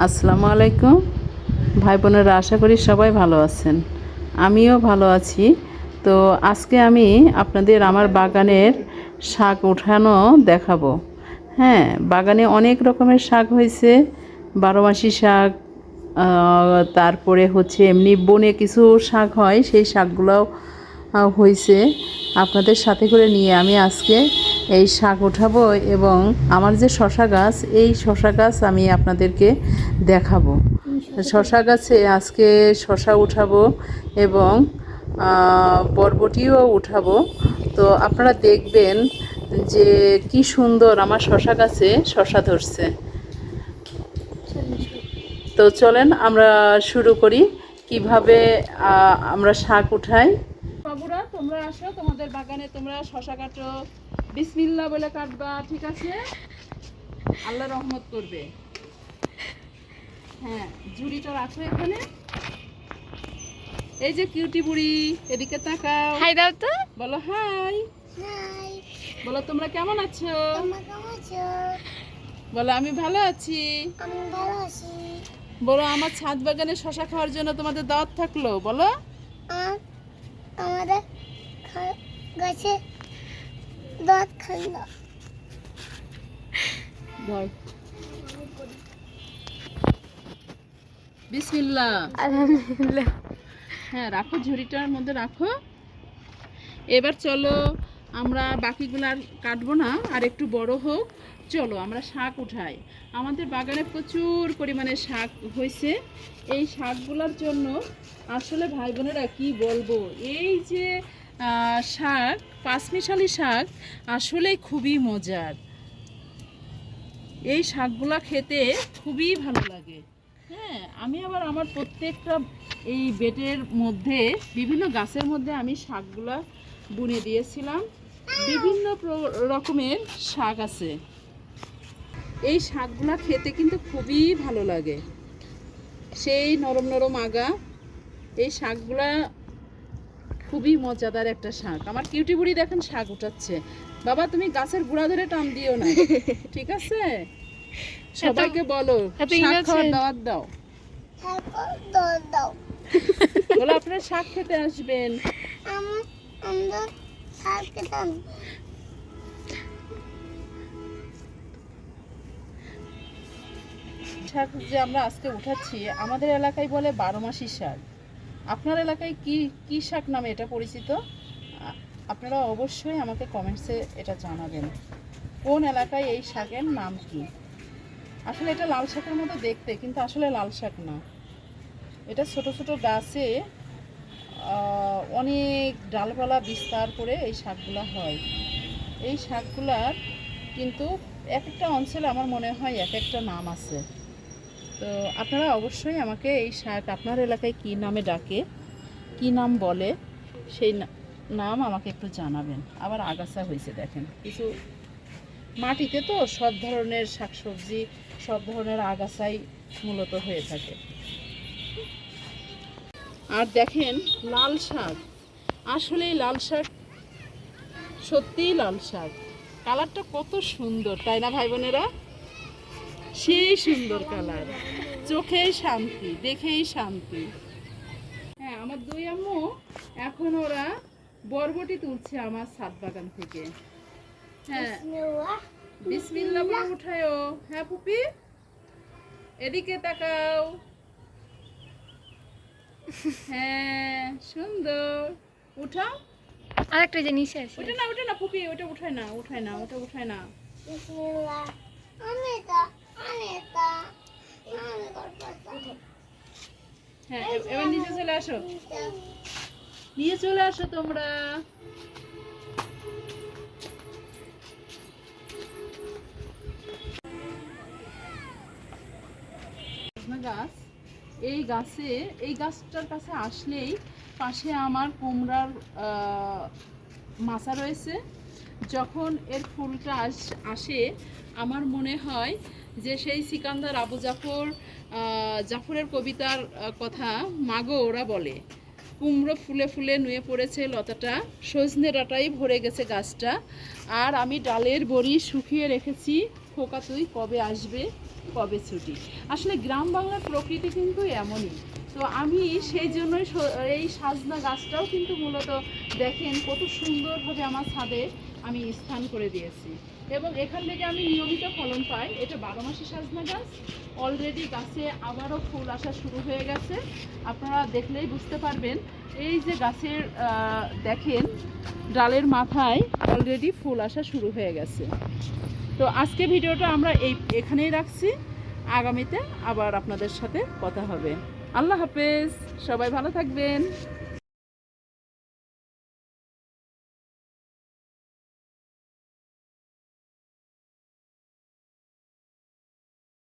আসসালামু আলাইকুম ভাই বোনেরা, আশা করি সবাই ভালো আছেন। আমিও ভালো আছি। তো আজকে আমি আপনাদের আমার বাগানের শাক উঠানো দেখাবো। হ্যাঁ, বাগানে অনেক রকমের শাক হয়েছে। বারোমাসি শাক, তারপরে হচ্ছে এমনি বনে কিছু শাক হয়, সেই শাকগুলোও হয়েছে। আপনাদের সাথে করে নিয়ে আমি আজকে এই শাক উঠাবো এবং আমার যে শশা গাছ, এই শশা গাছ আমি আপনাদেরকে দেখাবো। শশা গাছে আজকে শশা উঠাবো এবং বরবটিও উঠাবো। তো আপনারা দেখবেন যে কি সুন্দর আমার শশা গাছে শশা ধরছে। তো চলেন আমরা শুরু করি কিভাবে আমরা শাক উঠাই। বাবুরা, তোমরা আসো, তোমাদের বাগানে তোমরা শশা কাটো, বিসমিল্লাহ বলে কাটবা, ঠিক আছে? আল্লাহ রহমত করবে। হ্যাঁ, ঝুড়িটা রাখো এখানে। এই যে কিউটি বুড়ি, এদিকে তাকাও, হাই দাও তো। বলো হাই। হাই। বলো তোমরা কেমন আছো? তোমরা কেমন আছো? বলো আমি ভালো আছি। আমি ভালো আছি। বলো আমার ছাদ বাগানে শশা খাওয়ার জন্য তোমাদের দাওয়াত থাকলো, বলো। আমাদের গাছে দাঁত খাইলো। বিসমিল্লাহ। আলহামদুলিল্লাহ। হ্যাঁ, রাখো, ঝুড়িটার মধ্যে রাখো। এবার চলো, আমরা বাকিগুলো আর কাটবো না, আর একটু বড় হোক। চলো আমরা শাক উঠাই। আমাদের বাগানে প্রচুর পরিমাণে শাক হয়েছে। এই শাকগুলোর জন্য আসলে ভাই বোনেরা কি বলবো, এই যে শাক, পাঁচমিশালি শাক আসলে খুবই মজার। এই শাকগুলা খেতে খুবই ভালো লাগে। হ্যাঁ, আমি আবার আমার প্রত্যেকটা এই বেটের মধ্যে, বিভিন্ন গাছের মধ্যে আমি শাকগুলা বুনে দিয়েছিলাম। বিভিন্ন রকমের শাক আছে। এই শাকগুলা খেতে কিন্তু খুবই ভালো লাগে, সেই নরম নরম আগা। এই শাকগুলা খুবই মজাদার একটা শাক। আমার কিউটি বুড়ি দেখেন শাক উঠাচ্ছে। বাবা, তুমি গাছের গোড়া ধরে টান দিও না, ঠিক আছে? সবাইকে বলো শাক খাওয়ার দাওয়াত দাও। বলো আপনারা শাক খেতে আসবেন। শাক যে আমরা আজকে উঠাচ্ছি, আমাদের এলাকায় বলে বারোমাসি শাক। আপনার এলাকায় কি কি শাক নামে এটা পরিচিত? আপনারা অবশ্যই আমাকে কমেন্টসে এটা জানাবেন, কোন এলাকায় এই শাকের নাম কি। আসলে এটা লাল শাকের মতো দেখতে, কিন্তু আসলে লাল শাক না। এটা ছোট ছোট গাছে অনেক ডালপালা বিস্তার করে এই শাকগুলা হয়। এই শাকগুলার কিন্তু এক একটা অঞ্চলে আমার মনে হয় এক একটা নাম আছে। তো আপনারা অবশ্যই আমাকে এই শাক আপনার এলাকায় কী নামে ডাকে, কী নাম বলে, সেই নাম আমাকে একটু জানাবেন। আবার আগাছা হয়েছে দেখেন, কিছু মাটিতে তো সব ধরনের শাকসবজি, সব ধরনের আগাছাই মূলত হয়ে থাকে। আর দেখেন লাল শাক, আসলেই লাল শাক, সত্যিই লাল শাক। কালারটা কত সুন্দর, তাই না ভাই বোনেরা? সেই সুন্দর কালার, চোখেই শান্তি, দেখেই শান্তি। হ্যাঁ, আমার দুই আম্মু এখন ওরা বরবটি তুলছে আমার ছাদ বাগান থেকে। হ্যাঁ, বিসমিল্লাহ বলে উঠায়ও। হ্যাঁ পুপি, এদিকে তাকাও। হ্যাঁ, সুন্দর, উঠাও। আরেকটা জিনিস আছে। ওটা না, ওটা না পুপি, ওটা উঠায় না, উঠায় না, ওটা উঠায় না। হ্যাঁ, এবার নিচে চলে আসো, নিয়ে চলে আসো তোমরা। গাছ, এই গাছে, এই গাছটার কাছে আসলেই পাশে আমার কুমড়ার মাচা রয়েছে। যখন এর ফুলটা আসে, আমার মনে হয় যে সেই সিকান্দার আবু জাফরের কবিতার কথা মাগো ওরা বলে। কুমড়ো ফুলে ফুলে নুয়ে পড়েছে লতাটা, সজনে ডাঁটাই ভরে গেছে গাছটা, আর আমি ডালের বড়ি শুকিয়ে রেখেছি, খোকা তুই কবে আসবে। কবে ছুটি। আসলে গ্রাম বাংলার প্রকৃতি কিন্তু এমনই। তো আমি সেই জন্যই এই সাজনা গাছটাও কিন্তু মূলত দেখেন কত সুন্দরভাবে আমার ছাদে আমি স্থান করে দিয়েছি, এবং এখান থেকে আমি নিয়মিত ফলন পাই। এটা 12 মাসি সাজনা গাছ। অলরেডি গাছে আবারও ফুল আসা শুরু হয়ে গেছে, আপনারা দেখলেই বুঝতে পারবেন। এই যে গাছের দেখেন ডালের মাথায় অলরেডি ফুল আসা শুরু হয়ে গেছে। তো আজকে ভিডিওটা আমরা এখানেই রাখছি, আগামীতে আবার আপনাদের সাথে কথা হবে। আল্লাহ হাফেজ, সবাই ভালো থাকবেন।